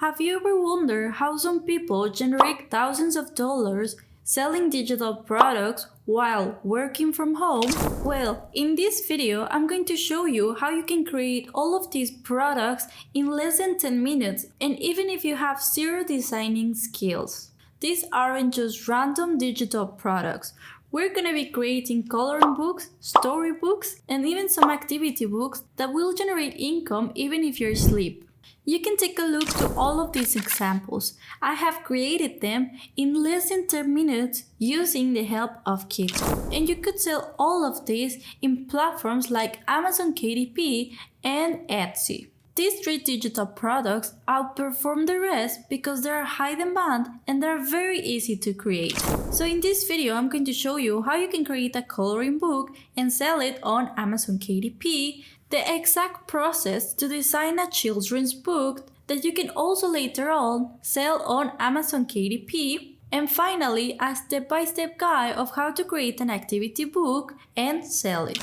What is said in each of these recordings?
Have you ever wondered how some people generate thousands of dollars selling digital products while working from home? Well, in this video, I'm going to show you how you can create all of these products in less than 10 minutes, and even if you have zero designing skills. These aren't just random digital products. We're gonna be creating coloring books, storybooks, and even some activity books that will generate income even if you're asleep. You can take a look to all of these examples. I have created them in less than 10 minutes using the help of Kittl. And you could sell all of these in platforms like Amazon KDP and Etsy. These three digital products outperform the rest because they are high demand and they are very easy to create. So in this video, I'm going to show you how you can create a coloring book and sell it on Amazon KDP, the exact process to design a children's book that you can also later on sell on Amazon KDP, and finally a step-by-step guide of how to create an activity book and sell it.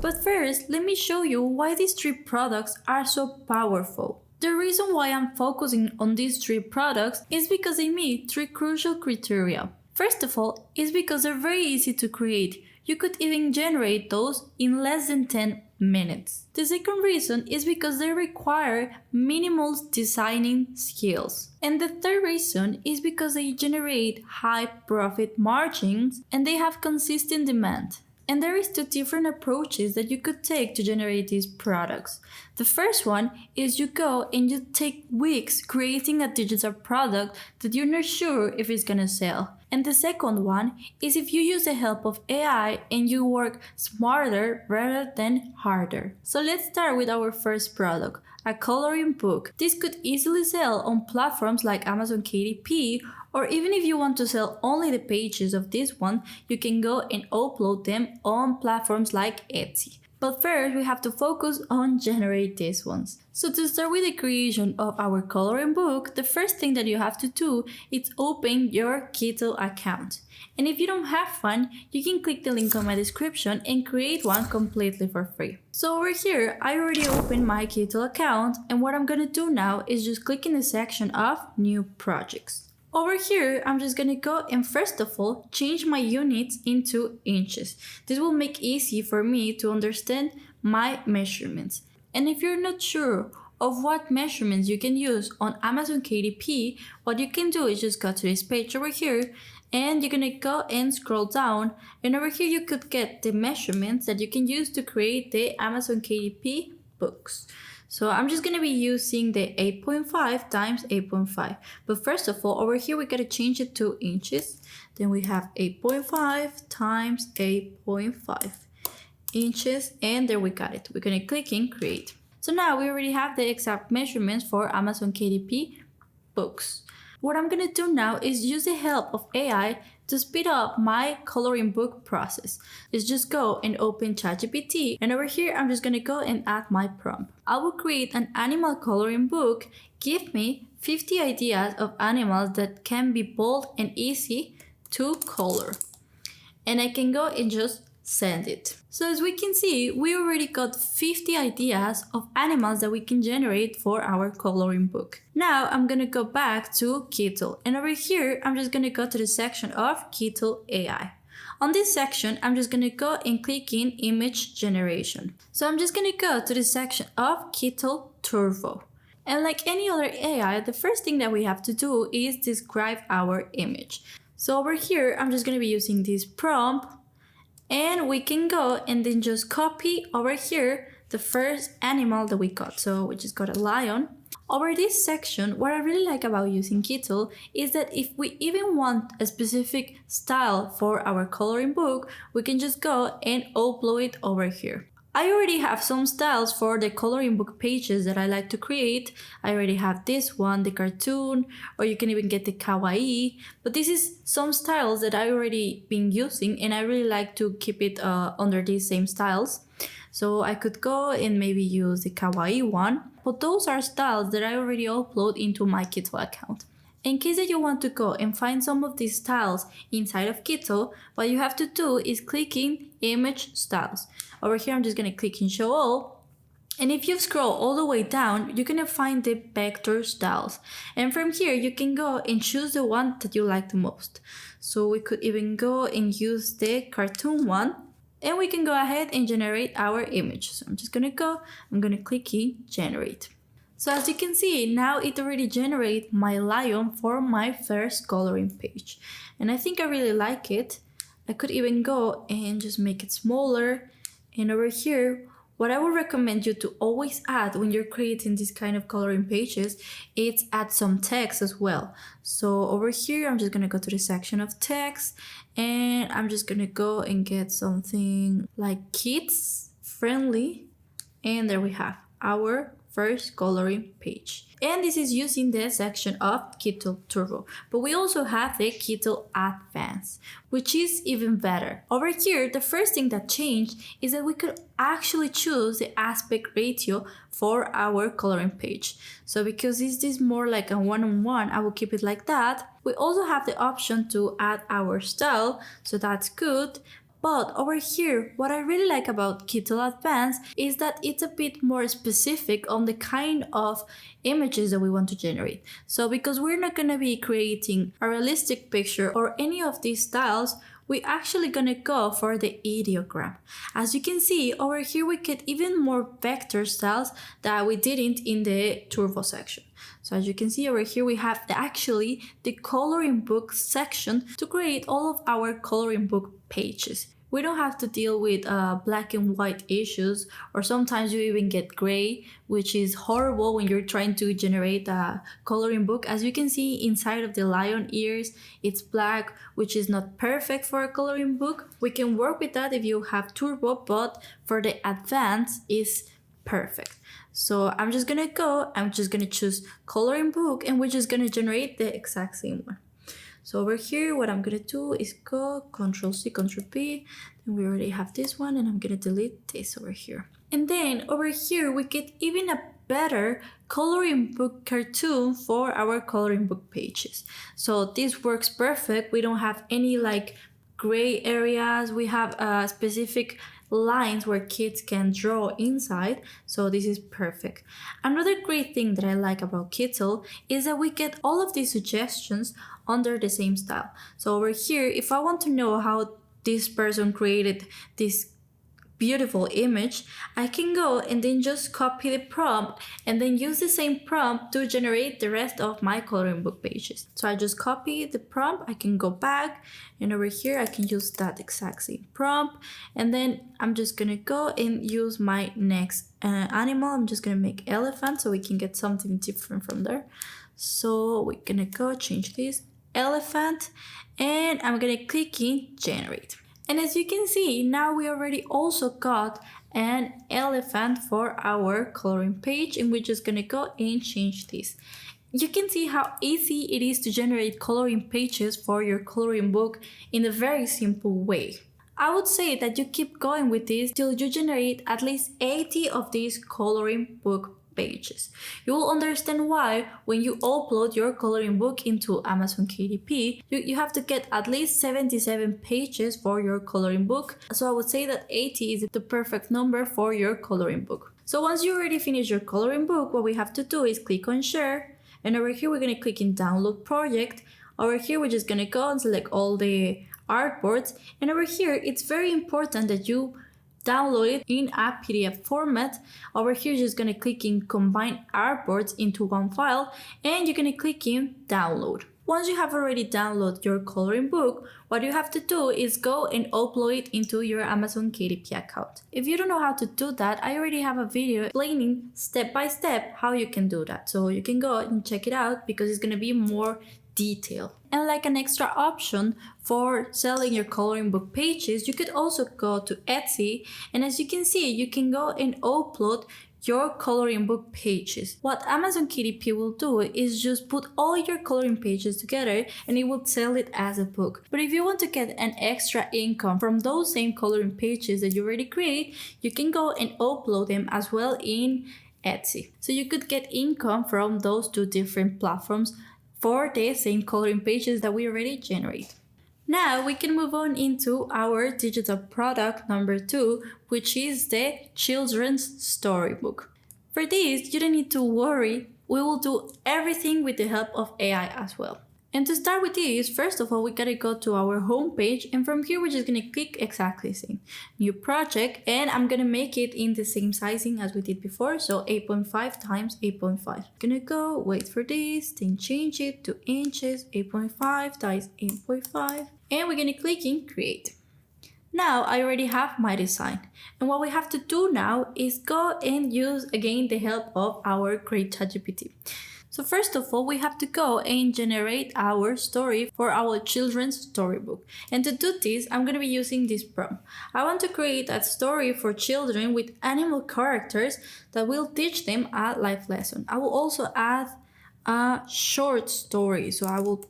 But first, let me show you why these three products are so powerful. The reason why I'm focusing on these three products is because they meet three crucial criteria. First of all, is because they're very easy to create. You could even generate those in less than 10 minutes. The second reason is because they require minimal designing skills. And the third reason is because they generate high profit margins and they have consistent demand. And there is two different approaches that you could take to generate these products. The first one is you go and you take weeks creating a digital product that you're not sure if it's gonna sell. And the second one is if you use the help of AI and you work smarter rather than harder. So let's start with our first product, a coloring book. This could easily sell on platforms like Amazon KDP, or even if you want to sell only the pages of this one, you can go and upload them on platforms like Etsy. But first, we have to focus on generate these ones. So to start with the creation of our coloring book, the first thing that you have to do is open your Kittl account. And if you don't have one, you can click the link on my description and create one completely for free. So over here, I already opened my Kittl account, and what I'm gonna do now is just click in the section of new projects. Over here, I'm just gonna go and first of all, change my units into inches. This will make easy for me to understand my measurements. And if you're not sure of what measurements you can use on Amazon KDP, what you can do is just go to this page over here and you're gonna go and scroll down, and over here you could get the measurements that you can use to create the Amazon KDP books. So I'm just going to be using the 8.5 times 8.5. But first of all, over here we got to change it to inches. Then we have 8.5 times 8.5 inches, and there we got it. We're going to click in create. So now we already have the exact measurements for Amazon KDP books. What I'm going to do now is use the help of AI to speed up my coloring book process. Is just go and open ChatGPT, and over here I'm just gonna go and add my prompt. I will create an animal coloring book. Give me 50 ideas of animals that can be bold and easy to color. And I can go and just send it. So as we can see, we already got 50 ideas of animals that we can generate for our coloring book. Now I'm gonna go back to Kittl, and over here I'm just gonna go to the section of Kittl AI. On this section, I'm just gonna go and click in image generation. So I'm just gonna go to the section of Kittl Turbo. And like any other AI, the first thing that we have to do is describe our image. So over here, I'm just gonna be using this prompt, and we can go and then just copy over here the first animal that we got. So we just got a lion. Over this section, what I really like about using Kittl is that if we even want a specific style for our coloring book, we can just go and upload it over here. I already have some styles for the coloring book pages that I like to create. I already have this one, the cartoon, or you can even get the kawaii. But this is some styles that I already been using, and I really like to keep it under these same styles. So I could go and maybe use the kawaii one, but those are styles that I already upload into my Kittl account. In case that you want to go and find some of these styles inside of Kittl, what you have to do is click in image styles. Over here, I'm just going to click in show all. And if you scroll all the way down, you're gonna find the vector styles. And from here, you can go and choose the one that you like the most. So we could even go and use the cartoon one, and we can go ahead and generate our image. So I'm just gonna go, I'm gonna click in generate. So as you can see, now it already generated my lion for my first coloring page. And I think I really like it. I could even go and just make it smaller. And over here, what I would recommend you to always add when you're creating this kind of coloring pages is add some text as well. So over here, I'm just gonna go to the section of text, and I'm just gonna go and get something like kids friendly. And there we have our first coloring page. And this is using the section of Kittl Turbo. But we also have the Kittl Advanced, which is even better. Over here, the first thing that changed is that we could actually choose the aspect ratio for our coloring page. So because this is more like a one-on-one, I will keep it like that. We also have the option to add our style, so that's good. But over here, what I really like about Kittl Advanced is that it's a bit more specific on the kind of images that we want to generate. So because we're not going to be creating a realistic picture or any of these styles, we're actually going to go for the ideogram. As you can see, over here we get even more vector styles that we didn't in the turbo section. So as you can see over here, we have actually the coloring book section to create all of our coloring book pages. We don't have to deal with black and white issues, or sometimes you even get gray, which is horrible when you're trying to generate a coloring book. As you can see inside of the lion ears, it's black, which is not perfect for a coloring book. We can work with that if you have turbo, but for the advanced is perfect. So I'm just gonna choose coloring book, and we're just gonna generate the exact same one. So over here, what I'm gonna do is go Ctrl+C, Ctrl+V, and we already have this one, and I'm gonna delete this over here. And then over here, we get even a better coloring book cartoon for our coloring book pages. So this works perfect. We don't have any like gray areas. We have specific lines where kids can draw inside, so this is perfect. Another great thing that I like about Kittl is that we get all of these suggestions under the same style. So over here, if I want to know how this person created this beautiful image, I can go and then just copy the prompt and then use the same prompt to generate the rest of my coloring book pages. So I just copy the prompt, I can go back, and over here I can use that exact same prompt, and then I'm just gonna go and use my next animal. I'm just gonna make elephant so we can get something different from there. So we're gonna go change this elephant, and I'm gonna click in generate. And as you can see, now we already also got an elephant for our coloring page, and we're just gonna go and change this. You can see how easy it is to generate coloring pages for your coloring book in a very simple way. I would say that you keep going with this till you generate at least 80 of these coloring book pages. You will understand why when you upload your coloring book into Amazon KDP, you have to get at least 77 pages for your coloring book. So I would say that 80 is the perfect number for your coloring book. So once you already finish your coloring book, what we have to do is click on share, and over here we're going to click in download project. Over here we're just going to go and select all the artboards, and over here it's very important that you download it in a PDF format. Over here, you're just gonna click in combine artboards into one file, and you're gonna click in download. Once you have already downloaded your coloring book, what you have to do is go and upload it into your Amazon KDP account. If you don't know how to do that, I already have a video explaining step by step how you can do that. So you can go and check it out because it's gonna be more detailed. And like an extra option for selling your coloring book pages, you could also go to Etsy, and as you can see, you can go and upload your coloring book pages. What Amazon KDP will do is just put all your coloring pages together and it will sell it as a book. But if you want to get an extra income from those same coloring pages that you already create, you can go and upload them as well in Etsy. So you could get income from those two different platforms for the same coloring pages that we already generate. Now we can move on into our digital product number 2, which is the children's storybook. For this, you don't need to worry, we will do everything with the help of AI as well. And to start with this, first of all, we gotta go to our home page, and from here we're just gonna click exactly the same. New project, and I'm gonna make it in the same sizing as we did before, so 8.5 times 8.5. Gonna go, wait for this, then change it to inches, 8.5 times 8.5, and we're gonna click in create. Now I already have my design, and what we have to do now is go and use again the help of our great ChatGPT. So first of all, we have to go and generate our story for our children's storybook. And to do this, I'm going to be using this prompt. I want to create a story for children with animal characters that will teach them a life lesson. I will also add a short story, so I will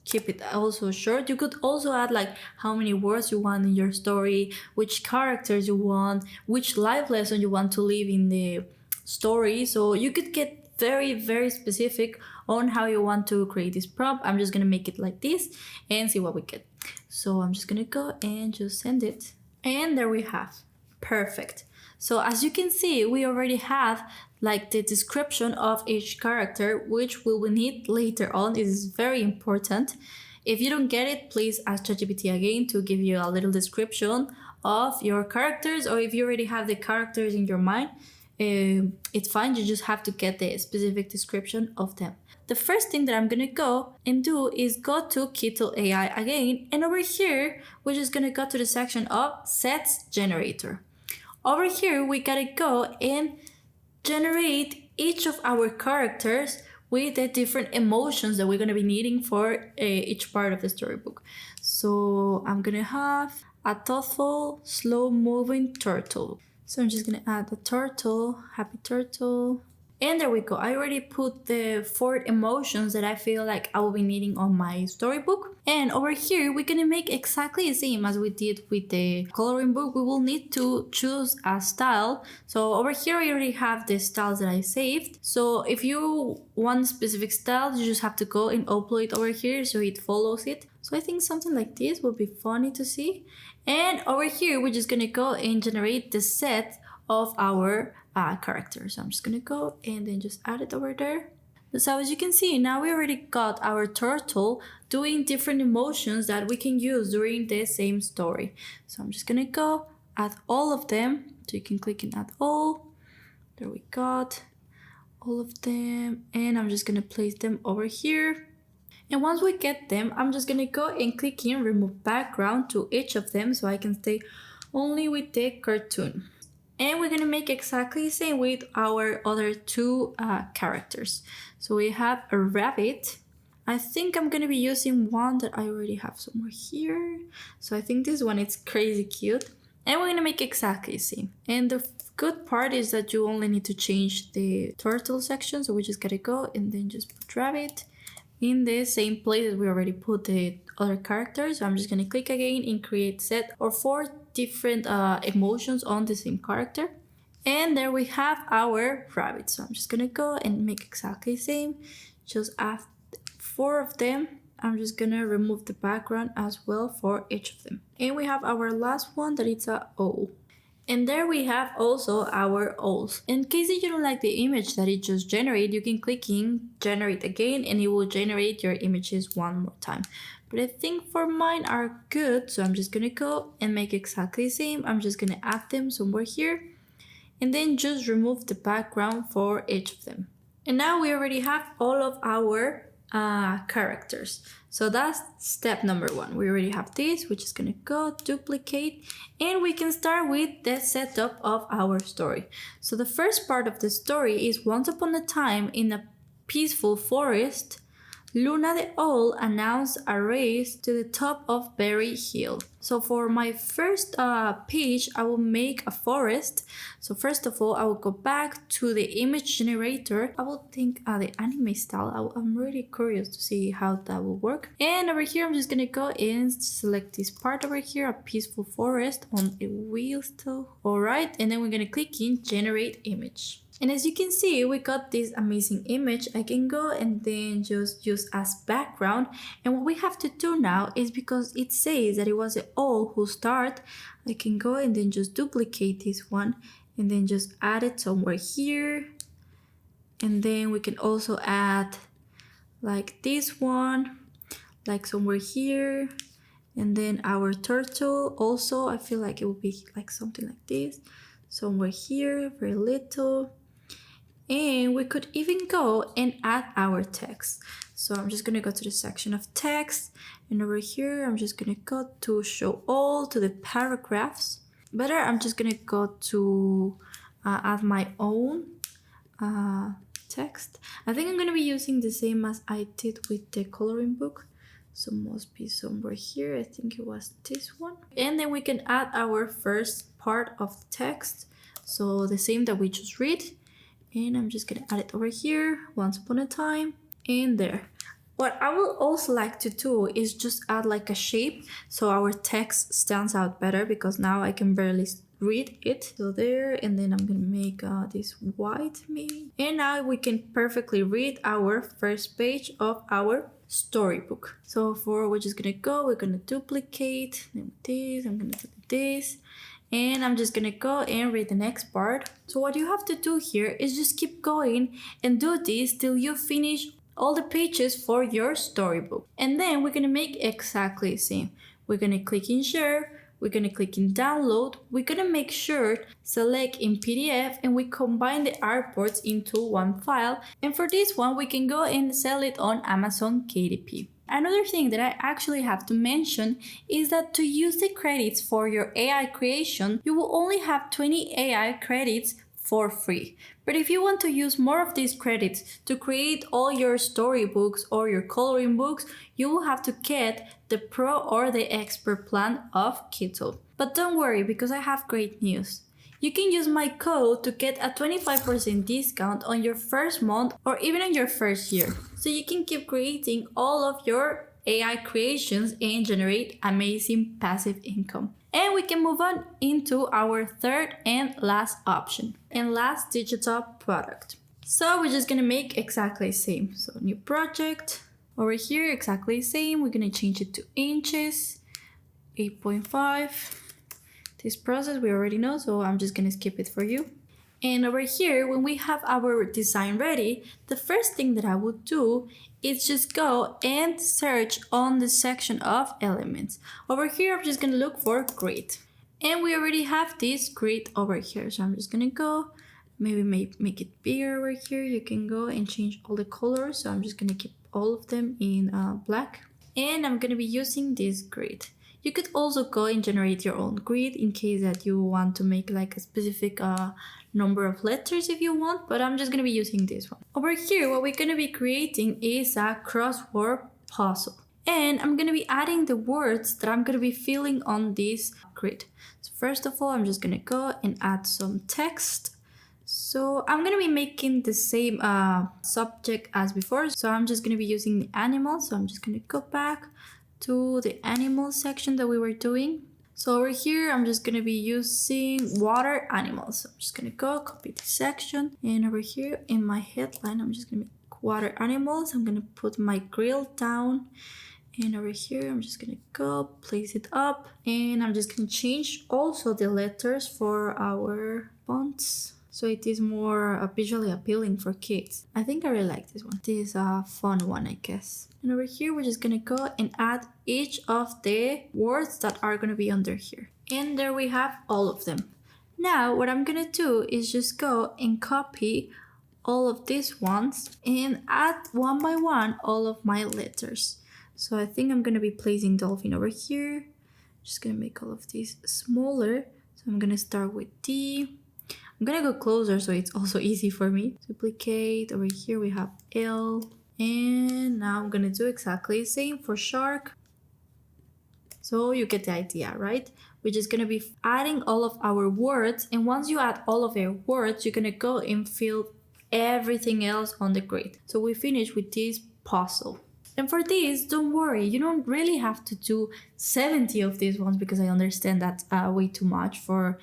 keep it also short. You could also add like how many words you want in your story, which characters you want, which life lesson you want to live in the story. So you could get very specific on how you want to create this prompt. I'm just gonna make it like this and see what we get. So I'm just gonna go and just send it, and there we have. Perfect. So as you can see, we already have like the description of each character, which we will need later on. It is very important. If you don't get it, please ask ChatGPT again to give you a little description of your characters, or if you already have the characters in your mind, it's fine. You just have to get the specific description of them. The first thing that I'm gonna go and do is go to Kittl AI again, and over here we're just gonna go to the section of sets generator. Over here we gotta go and generate each of our characters with the different emotions that we're gonna be needing for each part of the storybook. So I'm gonna have a thoughtful, slow-moving turtle. So I'm just gonna add the turtle, happy turtle. And there we go. I already put the 4 emotions that I feel like I will be needing on my storybook. And over here, we're gonna make exactly the same as we did with the coloring book. We will need to choose a style. So over here, I already have the styles that I saved. So if you want a specific style, you just have to go and upload it over here so it follows it. So I think something like this would be funny to see. And over here, we're just gonna go and generate the set of our characters. So I'm just gonna go and then just add it over there. So as you can see, now we already got our turtle doing different emotions that we can use during the same story. So I'm just gonna go add all of them. So you can click and add all. There we got all of them. And I'm just gonna place them over here. And once we get them, I'm just gonna go and click in remove background to each of them so I can stay only with the cartoon. And we're gonna make exactly the same with our other 2 characters. So we have a rabbit. I think I'm gonna be using one that I already have somewhere here. So I think this one is crazy cute. And we're gonna make exactly the same. And the good part is that you only need to change the turtle section. So we just gotta go and then just put rabbit in the same place as we already put the other characters. So I'm just gonna click again and create set or 4 different emotions on the same character. And there we have our rabbit. So I'm just gonna go and make exactly the same. Just add 4 of them. I'm just gonna remove the background as well for each of them. And we have our last one that it's a O. And there we have also our owls. In case you don't like the image that it just generated, you can click in generate again and it will generate your images one more time. But I think for mine are good, so I'm just gonna go and make exactly the same. I'm just gonna add them somewhere here and then just remove the background for each of them. And now we already have all of our characters. So that's step number 1. We already have this. We're just gonna go duplicate and we can start with the setup of our story. So the first part of the story is once upon a time in a peaceful forest, Luna the owl announced a race to the top of Berry Hill. So for my first page, I will make a forest. So first of all, I will go back to the image generator. I will think the anime style. I'm really curious to see how that will work. And over here, I'm just gonna go and select this part over here, a peaceful forest on a wheel still. All right, and then we're gonna click in generate image. And as you can see, we got this amazing image. I can go and then just use as background. And what we have to do now is, because it says that it was the all who start, I can go and then just duplicate this one and then just add it somewhere here. And then we can also add like this one, like somewhere here. And then our turtle also, I feel like it would be like something like this, somewhere here, very little. And we could even go and add our text. So I'm just gonna go to the section of text, and over here I'm just gonna go to show all to the paragraphs. Better, I'm just gonna go to add my own text. I think I'm gonna be using the same as I did with the coloring book. So must be somewhere here. I think it was this one. And then we can add our first part of the text. So the same that we just read. And I'm just gonna add it over here, once upon a time, and there. What I will also like to do is just add like a shape so our text stands out better, because now I can barely read it. So there, and then I'm gonna make this white maybe. And now we can perfectly read our first page of our storybook. So we're just gonna go, we're gonna duplicate this, I'm gonna do this. And I'm just gonna go and read the next part. So what you have to do here is just keep going and do this till you finish all the pages for your storybook. And then we're gonna make exactly the same. We're gonna click in share, we're gonna click in download, we're gonna make sure select in PDF, and we combine the artboards into one file. And for this one, we can go and sell it on Amazon KDP. Another thing that I actually have to mention is that to use the credits for your AI creation, you will only have 20 AI credits for free. But if you want to use more of these credits to create all your storybooks or your coloring books, you will have to get the Pro or the Expert plan of Kittl. But don't worry, because I have great news. You can use my code to get a 25% discount on your first month or even on your first year. So you can keep creating all of your AI creations and generate amazing passive income. And we can move on into our third and last option and last digital product. So we're just gonna make exactly the same. So new project, over here exactly the same. We're gonna change it to inches, 8.5. This process we already know, so I'm just gonna skip it for you. And over here, when we have our design ready, the first thing that I would do is just go and search on the section of elements. Over here, I'm just gonna look for grid. And we already have this grid over here. So I'm just gonna go, maybe make it bigger over here. You can go and change all the colors. So I'm just gonna keep all of them in black. And I'm gonna be using this grid. You could also go and generate your own grid in case that you want to make like a specific number of letters if you want, but I'm just gonna be using this one. Over here, what we're gonna be creating is a crossword puzzle. And I'm gonna be adding the words that I'm gonna be filling on this grid. So first of all, I'm just gonna go and add some text. So I'm gonna be making the same subject as before. So I'm just gonna be using the animal. So I'm just gonna go back to the animal section that we were doing. So over here, I'm just gonna be using water animals. So I'm just gonna go copy this section, and over here in my headline, I'm just gonna make water animals. I'm gonna put my grill down, and over here, I'm just gonna go place it up, and I'm just gonna change also the letters for our fonts, so it is more visually appealing for kids. I think I really like this one. This is a fun one, I guess. And over here, we're just gonna go and add each of the words that are gonna be under here. And there we have all of them. Now, what I'm gonna do is just go and copy all of these ones and add one by one all of my letters. So I think I'm gonna be placing dolphin over here. Just gonna make all of these smaller. So I'm gonna start with D. I'm gonna go closer so it's also easy for me. Duplicate, over here we have L. And now I'm gonna do exactly the same for shark. So you get the idea, right? We're just gonna be adding all of our words, and once you add all of your words, you're gonna go and fill everything else on the grid. So we finish with this puzzle. And for this, don't worry, you don't really have to do 70 of these ones because I understand that's way too much for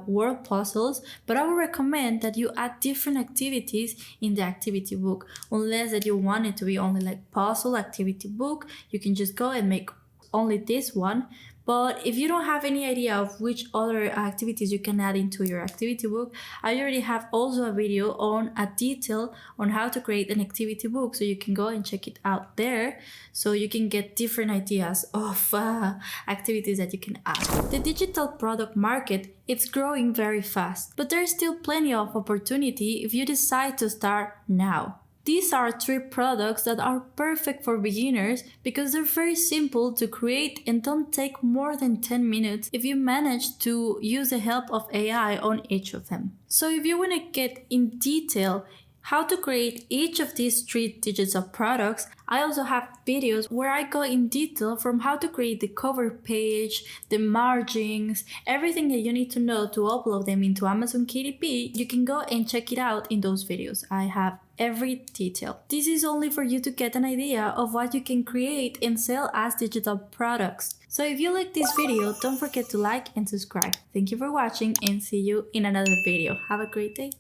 word puzzles, but I would recommend that you add different activities in the activity book. Unless that you want it to be only like puzzle activity book, you can just go and make only this one. But if you don't have any idea of which other activities you can add into your activity book, I already have also a video on a detail on how to create an activity book, so you can go and check it out there so you can get different ideas of activities that you can add. The digital product market, it's growing very fast, but there's still plenty of opportunity if you decide to start now. These are 3 products that are perfect for beginners because they're very simple to create and don't take more than 10 minutes if you manage to use the help of AI on each of them. So if you want to get in detail how to create each of these 3 digital products, I also have videos where I go in detail from how to create the cover page, the margins, everything that you need to know to upload them into Amazon KDP. You can go and check it out in those videos. I have every detail. This is only for you to get an idea of what you can create and sell as digital products. So if you like this video, don't forget to like and subscribe. Thank you for watching and see you in another video. Have a great day.